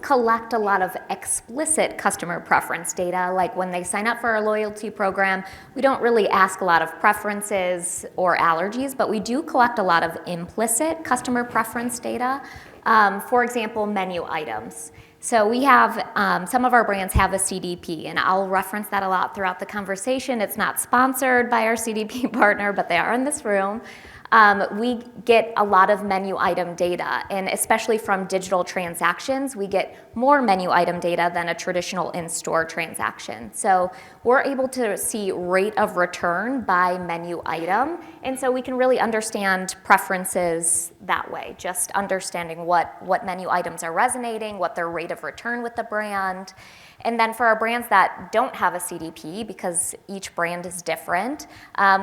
collect a lot of explicit customer preference data, like when they sign up for our loyalty program, we don't really ask a lot of preferences or allergies, but we do collect a lot of implicit customer preference data. For example, menu items. So we have, some of our brands have a CDP, and I'll reference that a lot throughout the conversation. It's not sponsored by our CDP partner, but they are in this room. We get a lot of menu item data, and especially from digital transactions, we get more menu item data than a traditional in-store transaction. So we're able to see rate of return by menu item, and so we can really understand preferences that way, just understanding what menu items are resonating, what their rate of return with the brand. And then for our brands that don't have a CDP, because each brand is different,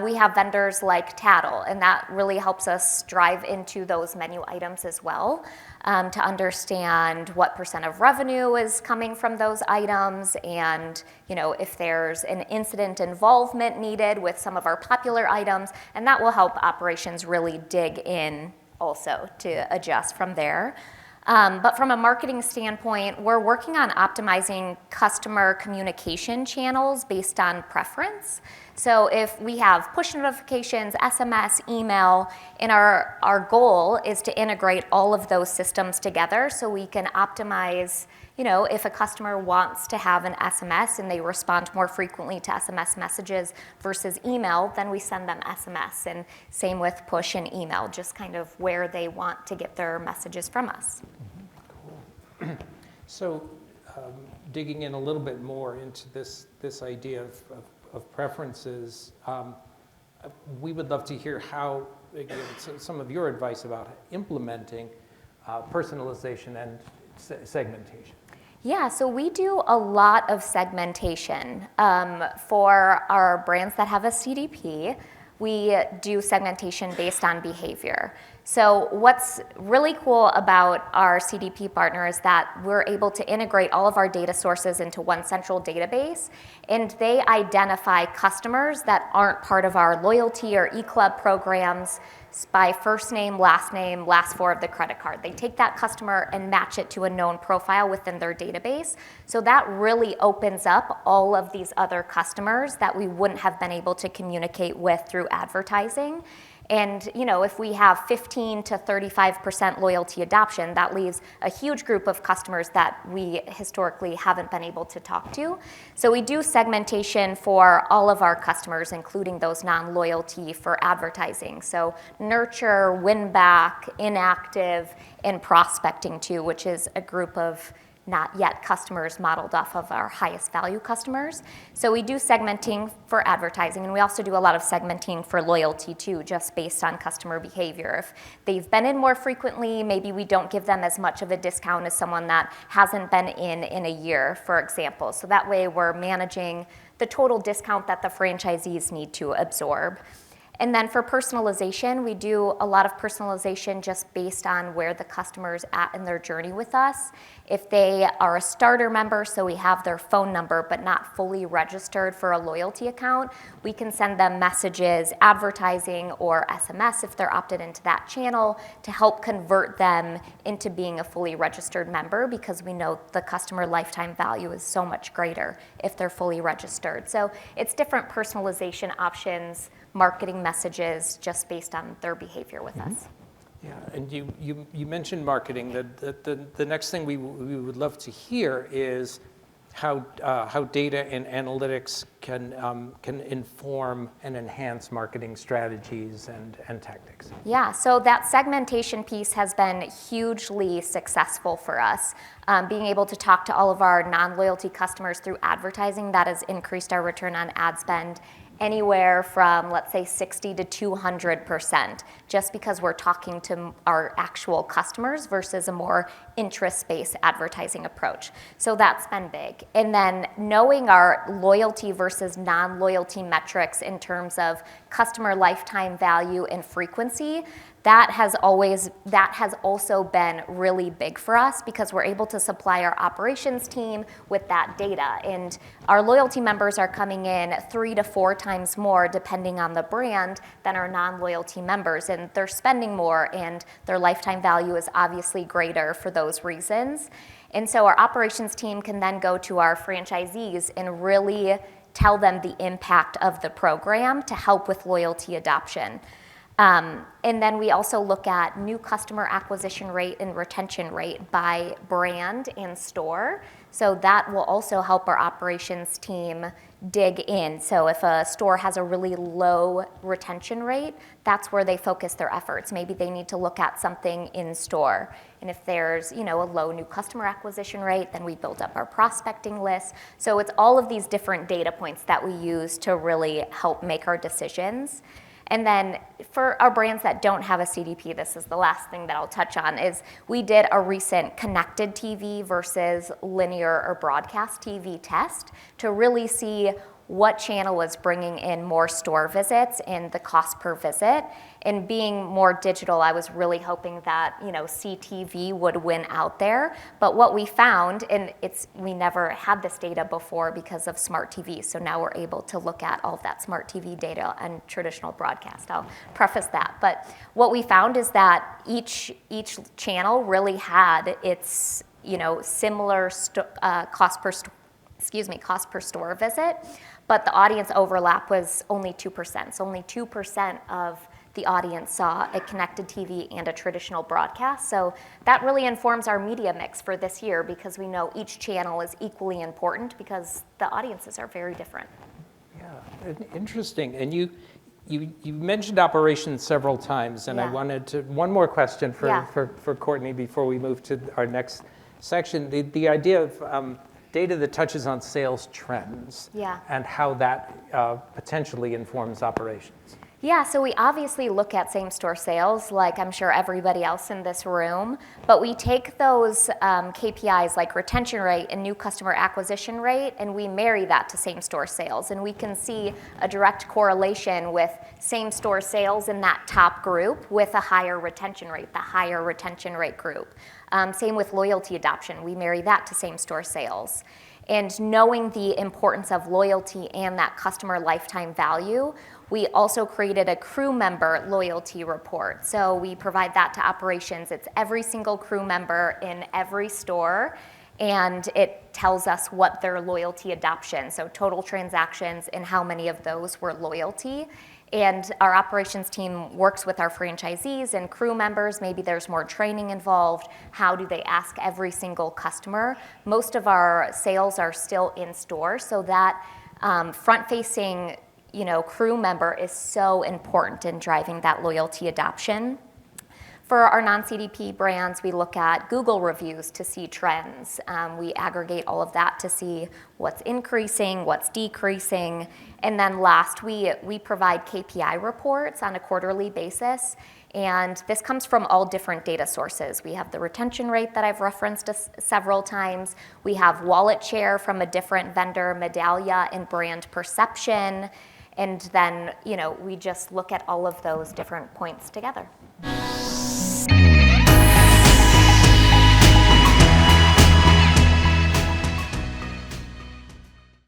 we have vendors like Tattle, and that really helps us drive into those menu items as well, to understand what % of revenue is coming from those items, and if there's an incident involvement needed with some of our popular items, and that will help operations really dig in also to adjust from there. But from a marketing standpoint, we're working on optimizing customer communication channels based on preference. So if we have push notifications, SMS, email, and our goal is to integrate all of those systems together so we can optimize, if a customer wants to have an SMS and they respond more frequently to SMS messages versus email, then we send them SMS. And same with push and email, just kind of where they want to get their messages from us. Cool. So digging in a little bit more into this idea of preferences, we would love to hear how, some of your advice about implementing personalization and segmentation. Yeah, so we do a lot of segmentation. For our brands that have a CDP, we do segmentation based on behavior. So what's really cool about our CDP partner is that we're able to integrate all of our data sources into one central database, and they identify customers that aren't part of our loyalty or e-club programs by first name, last four of the credit card. They take that customer and match it to a known profile within their database. So that really opens up all of these other customers that we wouldn't have been able to communicate with through advertising. And if we have 15 to 35% loyalty adoption, that leaves a huge group of customers that we historically haven't been able to talk to. So we do segmentation for all of our customers, including those non-loyalty, for advertising. So nurture, win back, inactive, and prospecting too, which is a group of not yet customers modeled off of our highest value customers. So we do segmenting for advertising, and we also do a lot of segmenting for loyalty too, just based on customer behavior. If they've been in more frequently, maybe we don't give them as much of a discount as someone that hasn't been in a year, for example. So that way we're managing the total discount that the franchisees need to absorb. And then for personalization, we do a lot of personalization just based on where the customer's at in their journey with us. If they are a starter member, so we have their phone number but not fully registered for a loyalty account, we can send them messages, advertising, or SMS if they're opted into that channel to help convert them into being a fully registered member, because we know the customer lifetime value is so much greater if they're fully registered. So it's different personalization options, marketing messages, just based on their behavior with us. Yeah, and you mentioned marketing. The next thing we would love to hear is how data and analytics can inform and enhance marketing strategies and tactics. Yeah, so that segmentation piece has been hugely successful for us. Being able to talk to all of our non-loyalty customers through advertising, that has increased our return on ad spend anywhere from, let's say, 60 to 200%, just because we're talking to our actual customers versus a more interest-based advertising approach. So that's been big. And then knowing our loyalty versus non-loyalty metrics in terms of customer lifetime value and frequency, that has also been really big for us, because we're able to supply our operations team with that data. And our loyalty members are coming in 3 to 4 times more, depending on the brand, than our non-loyalty members. And they're spending more, and their lifetime value is obviously greater for those reasons. And so our operations team can then go to our franchisees and really tell them the impact of the program to help with loyalty adoption. And then we also look at new customer acquisition rate and retention rate by brand and store. So that will also help our operations team dig in. So if a store has a really low retention rate, that's where they focus their efforts. Maybe they need to look at something in store. And if there's, a low new customer acquisition rate, then we build up our prospecting list. So it's all of these different data points that we use to really help make our decisions. And then for our brands that don't have a CDP, this is the last thing that I'll touch on, is we did a recent connected TV versus linear or broadcast TV test to really see what channel was bringing in more store visits and the cost per visit. And being more digital, I was really hoping that, CTV would win out there. But what we found, and we never had this data before because of smart TV, so now we're able to look at all of that smart TV data and traditional broadcast. I'll preface that. But what we found is that each channel really had its, similar cost per store visit, but the audience overlap was only 2%. So only 2% of the audience saw a connected TV and a traditional broadcast. So that really informs our media mix for this year, because we know each channel is equally important because the audiences are very different. Yeah, interesting. And you mentioned operations several times, and I wanted to, one more question for Courtney before we move to our next section. The idea of data that touches on sales trends and how that potentially informs operations. Yeah, so we obviously look at same-store sales like I'm sure everybody else in this room, but we take those KPIs like retention rate and new customer acquisition rate, and we marry that to same-store sales. And we can see a direct correlation with same-store sales in that top group with a higher retention rate, the higher retention rate group. Same with loyalty adoption. We marry that to same-store sales. And knowing the importance of loyalty and that customer lifetime value, we also created a crew member loyalty report. So we provide that to operations. It's every single crew member in every store, and it tells us what their loyalty adoption, so total transactions and how many of those were loyalty. And our operations team works with our franchisees and crew members. Maybe there's more training involved. How do they ask every single customer? Most of our sales are still in store, so that front-facing crew member is so important in driving that loyalty adoption. For our non-CDP brands, we look at Google reviews to see trends. We aggregate all of that to see what's increasing, what's decreasing. And then last, we provide KPI reports on a quarterly basis. And this comes from all different data sources. We have the retention rate that I've referenced several times. We have wallet share from a different vendor, Medallia, and brand perception. And then, we just look at all of those different points together.